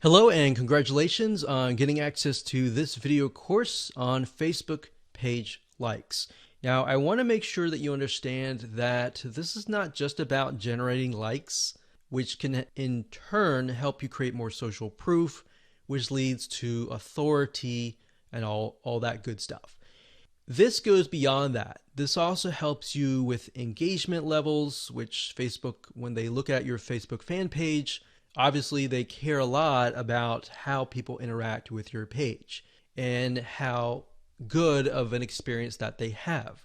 Hello and congratulations on getting access to this video course on Facebook page likes. Now, I want to make sure that you understand that this is not just about generating likes, which can in turn help you create more social proof, which leads to authority and all that good stuff. This goes beyond that. This also helps you with engagement levels, which Facebook, when they look at your Facebook fan page, obviously they care a lot about how people interact with your page and how good of an experience that they have.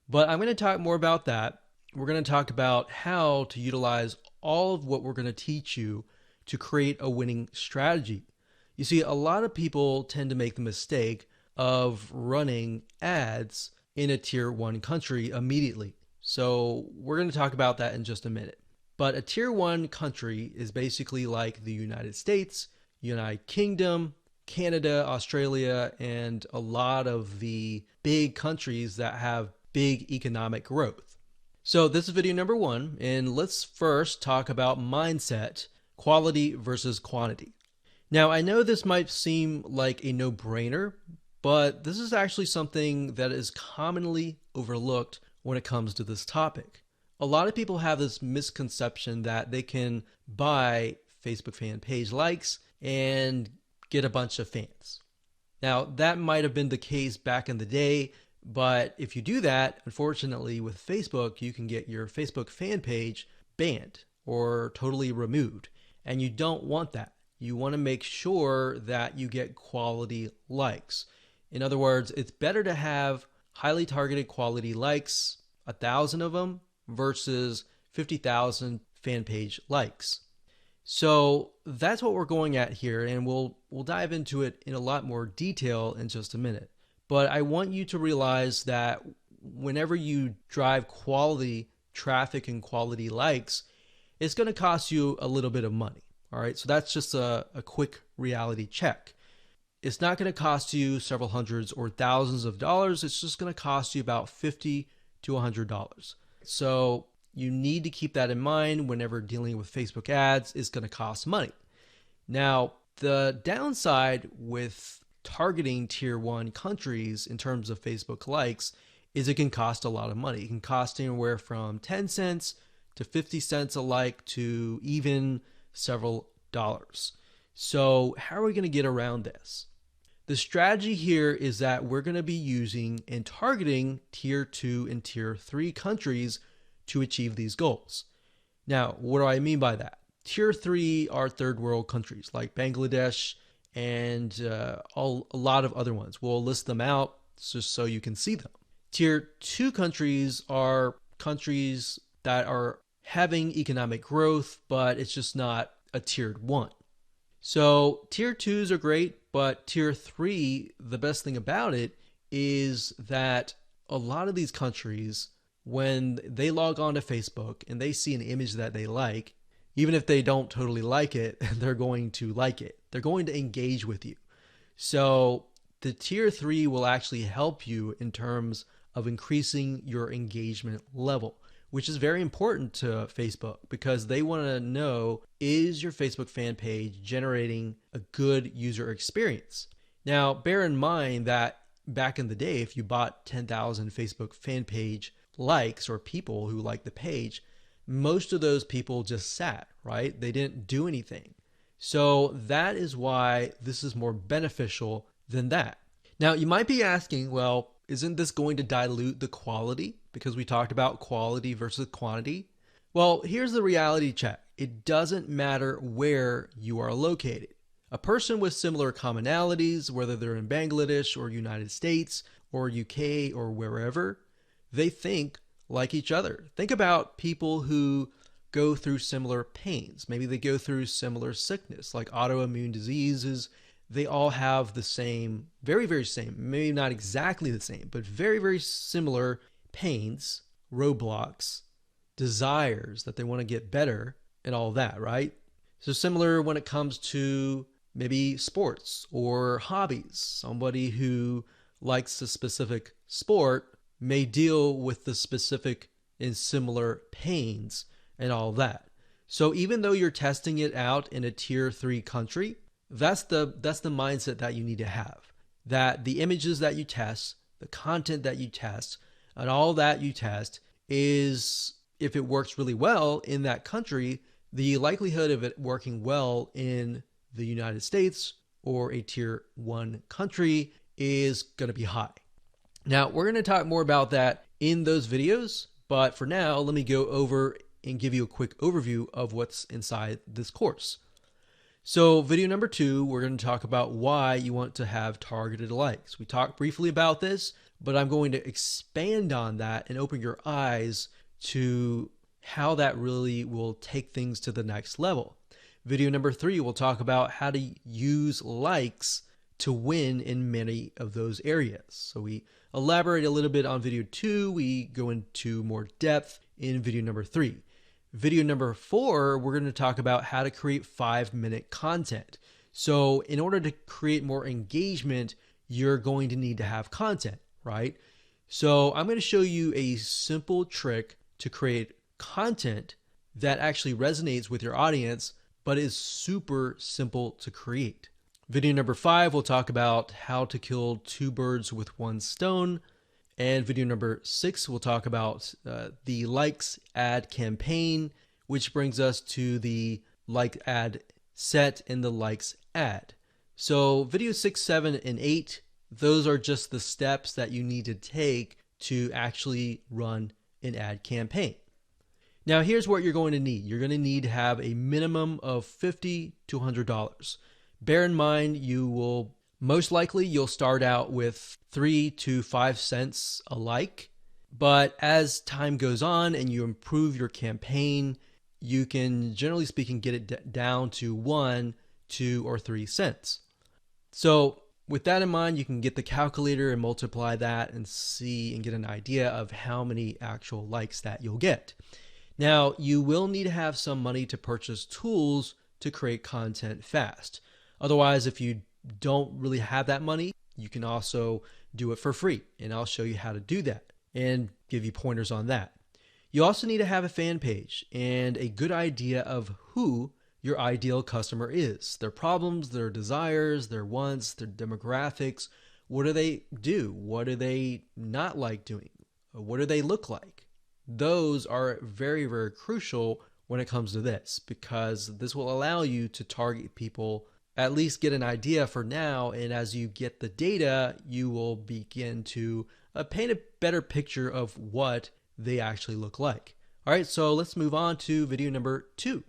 But I'm going to talk more about that. We're going to talk about how to utilize all of what we're going to teach you to create a winning strategy. You see, a lot of people tend to make the mistake of running ads in a tier 1 country immediately. So we're going to talk about that in just a minute. But a tier 1 country is basically like the United States, United Kingdom, Canada, Australia, and a lot of the big countries that have big economic growth. So this is video number 1, and let's first talk about mindset, quality versus quantity. Now, I know this might seem like a no-brainer, but this is actually something that is commonly overlooked when it comes to this topic. A lot of people have this misconception that they can buy Facebook fan page likes and get a bunch of fans. Now, that might have been the case back in the day, but if you do that, unfortunately with Facebook, you can get your Facebook fan page banned or totally removed, and you don't want that. You want to make sure that you get quality likes. In other words, it's better to have highly targeted quality likes, 1,000 of them, versus 50,000 fan page likes. So that's what we're going at here, and we'll dive into it in a lot more detail in just a minute. But I want you to realize that whenever you drive quality traffic and quality likes, it's going to cost you a little bit of money. All right, so that's just a quick reality check. It's not going to cost you several hundreds or thousands of dollars. It's just going to cost you about $50 to $100. So you need to keep that in mind whenever dealing with Facebook ads. It's going to cost money. Now, the downside with targeting tier 1 countries in terms of Facebook likes is it can cost a lot of money. It can cost anywhere from 10 cents to 50 cents a like to even several dollars. So how are we going to get around this? The strategy here is that we're going to be using and targeting tier 2 and tier 3 countries to achieve these goals. Now, what do I mean by that? Tier 3 are third world countries like Bangladesh and a lot of other ones. We'll list them out just so you can see them. Tier 2 countries are countries that are having economic growth, but it's just not a tiered 1. So tier 2s are great, but tier 3, the best thing about it is that a lot of these countries, when they log on to Facebook and they see an image that they like, even if they don't totally like it, they're going to like it. They're going to engage with you. So the tier 3 will actually help you in terms of increasing your engagement level, which is very important to Facebook because they want to know, is your Facebook fan page generating a good user experience? Now, bear in mind that back in the day, if you bought 10,000 Facebook fan page likes or people who like the page, most of those people just sat, right? They didn't do anything. So that is why this is more beneficial than that. Now, you might be asking, well, isn't this going to dilute the quality? Because we talked about quality versus quantity. Well, here's the reality check. It doesn't matter where you are located. A person with similar commonalities, whether they're in Bangladesh or United States or UK or wherever, they think like each other. Think about people who go through similar pains. Maybe they go through similar sickness, like autoimmune diseases. They all have the same, very, very same, maybe not exactly the same, but very, very similar pains, roadblocks, desires that they want to get better and all that, right? So similar when it comes to maybe sports or hobbies. Somebody who likes a specific sport may deal with the specific and similar pains and all that. So even though you're testing it out in a tier 3 country, That's the mindset that you need to have. That the images that you test, the content that you test, and all that you test is, if it works really well in that country, the likelihood of it working well in the United States or a tier 1 country is going to be high. Now, we're going to talk more about that in those videos, but for now, let me go over and give you a quick overview of what's inside this course. So video number 2, we're going to talk about why you want to have targeted likes. We talked briefly about this, but I'm going to expand on that and open your eyes to how that really will take things to the next level. Video number 3, we'll talk about how to use likes to win in many of those areas. So we elaborate a little bit on video 2. We go into more depth in video number 3. Video number 4, we're going to talk about how to create 5-minute content. So in order to create more engagement, you're going to need to have content, right? So I'm going to show you a simple trick to create content that actually resonates with your audience, but is super simple to create. Video number 5, we'll talk about how to kill 2 birds with 1 stone. And video number 6, we'll talk about the likes ad campaign, which brings us to the like ad set and the likes ad. So video 6, 7, and 8, those are just the steps that you need to take to actually run an ad campaign. Now here's what you're going to need. You're going to need to have a minimum of $50 to $100. Bear in mind, most likely you'll start out with 3 to 5 cents a like, but as time goes on and you improve your campaign, you can, generally speaking, get it down to 1, 2, or 3 cents. So with that in mind, you can get the calculator and multiply that and see and get an idea of how many actual likes that you'll get. Now, you will need to have some money to purchase tools to create content fast. Otherwise, if you don't really have that money, you can also do it for free. And I'll show you how to do that and give you pointers on that. You also need to have a fan page and a good idea of who your ideal customer is, their problems, their desires, their wants, their demographics. What do they do? What do they not like doing? What do they look like? Those are very, very crucial when it comes to this, because this will allow you to target people, at least get an idea for now, and as you get the data, you will begin to paint a better picture of what they actually look like. All right, so let's move on to video number 2.